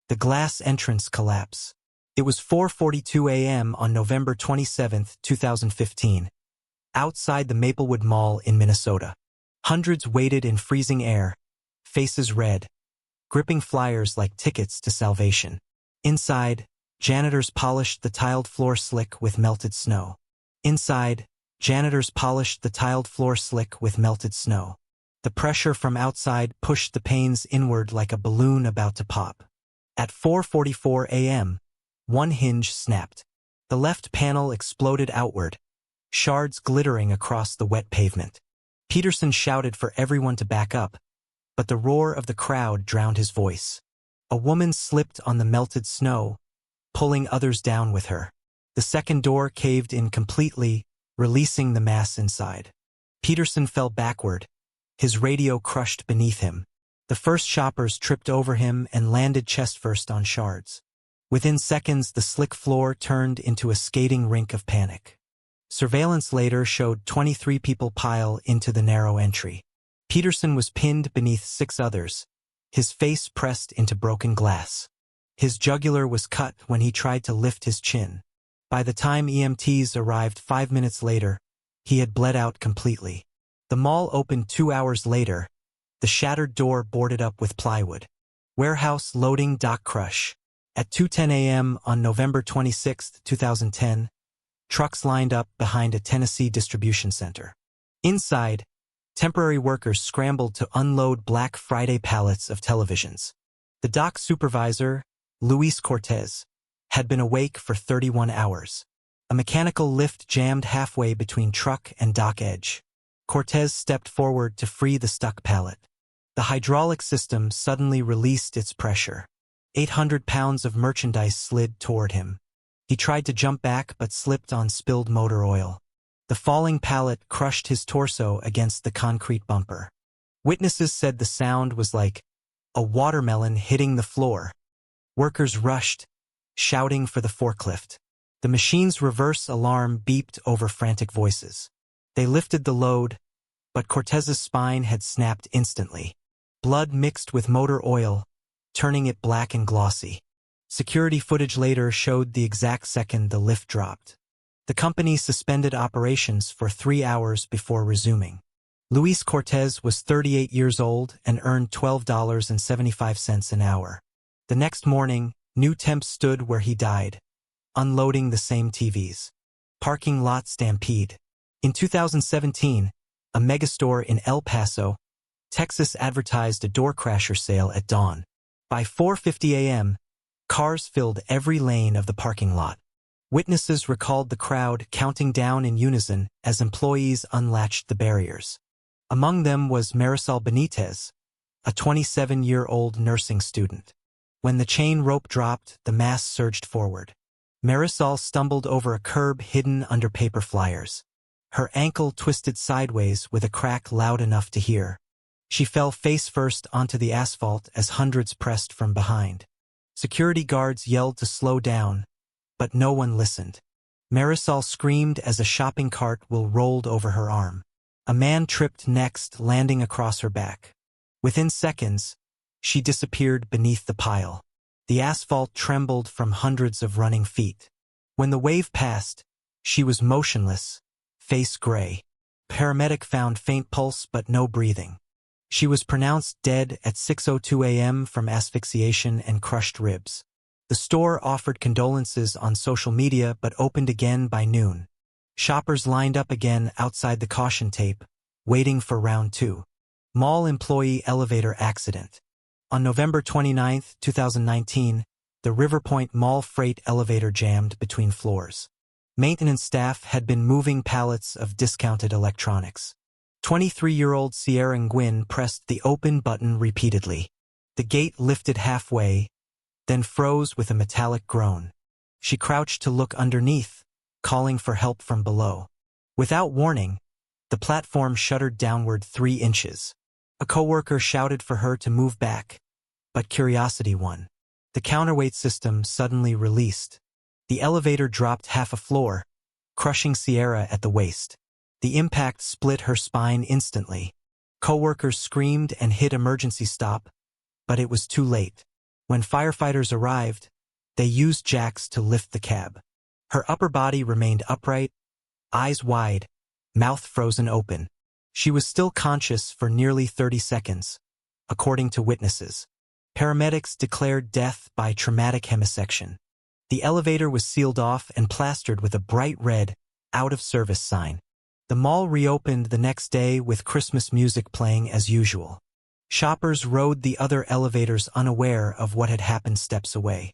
The glass entrance collapse. It was 4:42 a.m. on November 27, 2015. Outside the Maplewood Mall in Minnesota. Hundreds waited in freezing air, faces red, gripping flyers like tickets to salvation. Inside, janitors polished the tiled floor slick with melted snow. Inside, janitors polished the tiled floor slick with melted snow. The pressure from outside pushed the panes inward like a balloon about to pop. At 4:44 a.m., one hinge snapped. The left panel exploded outward, shards glittering across the wet pavement. Peterson shouted for everyone to back up, but the roar of the crowd drowned his voice. A woman slipped on the melted snow, pulling others down with her. The second door caved in completely, releasing the mass inside. Peterson fell backward, his radio crushed beneath him. The first shoppers tripped over him and landed chest-first on shards. Within seconds, the slick floor turned into a skating rink of panic. Surveillance later showed 23 people pile into the narrow entry. Peterson was pinned beneath 6 others, his face pressed into broken glass. His jugular was cut when he tried to lift his chin. By the time EMTs arrived 5 minutes later, he had bled out completely. The mall opened 2 hours later, the shattered door boarded up with plywood. Warehouse loading dock crush. At 2:10 a.m. on November 26, 2010, trucks lined up behind a Tennessee distribution center. Inside, temporary workers scrambled to unload Black Friday pallets of televisions. The dock supervisor, Luis Cortez, had been awake for 31 hours. A mechanical lift jammed halfway between truck and dock edge. Cortez stepped forward to free the stuck pallet. The hydraulic system suddenly released its pressure. 800 pounds of merchandise slid toward him. He tried to jump back but slipped on spilled motor oil. The falling pallet crushed his torso against the concrete bumper. Witnesses said the sound was like a watermelon hitting the floor. Workers rushed, shouting for the forklift. The machine's reverse alarm beeped over frantic voices. They lifted the load, but Cortez's spine had snapped instantly. Blood mixed with motor oil, turning it black and glossy. Security footage later showed the exact second the lift dropped. The company suspended operations for 3 hours before resuming. Luis Cortez was 38 years old and earned $12.75 an hour. The next morning, new temps stood where he died, unloading the same TVs. Parking Lot Stampede. In 2017, a megastore in El Paso, Texas advertised a door crasher sale at dawn. By 4:50 a.m., cars filled every lane of the parking lot. Witnesses recalled the crowd counting down in unison as employees unlatched the barriers. Among them was Marisol Benitez, a 27-year-old nursing student. When the chain rope dropped, the mass surged forward. Marisol stumbled over a curb hidden under paper flyers. Her ankle twisted sideways with a crack loud enough to hear. She fell face-first onto the asphalt as hundreds pressed from behind. Security guards yelled to slow down, but no one listened. Marisol screamed as a shopping cart wheel rolled over her arm. A man tripped next, landing across her back. Within seconds, she disappeared beneath the pile. The asphalt trembled from hundreds of running feet. When the wave passed, she was motionless, face gray. Paramedic found faint pulse but no breathing. She was pronounced dead at 6:02 a.m. from asphyxiation and crushed ribs. The store offered condolences on social media but opened again by noon. Shoppers lined up again outside the caution tape, waiting for round 2. Mall employee elevator accident. On November 29, 2019, the Riverpoint Mall freight elevator jammed between floors. Maintenance staff had been moving pallets of discounted electronics. 23-year-old Sierra Nguyen pressed the open button repeatedly. The gate lifted halfway, then froze with a metallic groan. She crouched to look underneath, calling for help from below. Without warning, the platform shuddered downward 3 inches. A coworker shouted for her to move back, but curiosity won. The counterweight system suddenly released. The elevator dropped half a floor, crushing Sierra at the waist. The impact split her spine instantly. Coworkers screamed and hit emergency stop, but it was too late. When firefighters arrived, they used jacks to lift the cab. Her upper body remained upright, eyes wide, mouth frozen open. She was still conscious for nearly 30 seconds, according to witnesses. Paramedics declared death by traumatic hemisection. The elevator was sealed off and plastered with a bright red, out-of-service sign. The mall reopened the next day with Christmas music playing as usual. Shoppers rode the other elevators unaware of what had happened steps away.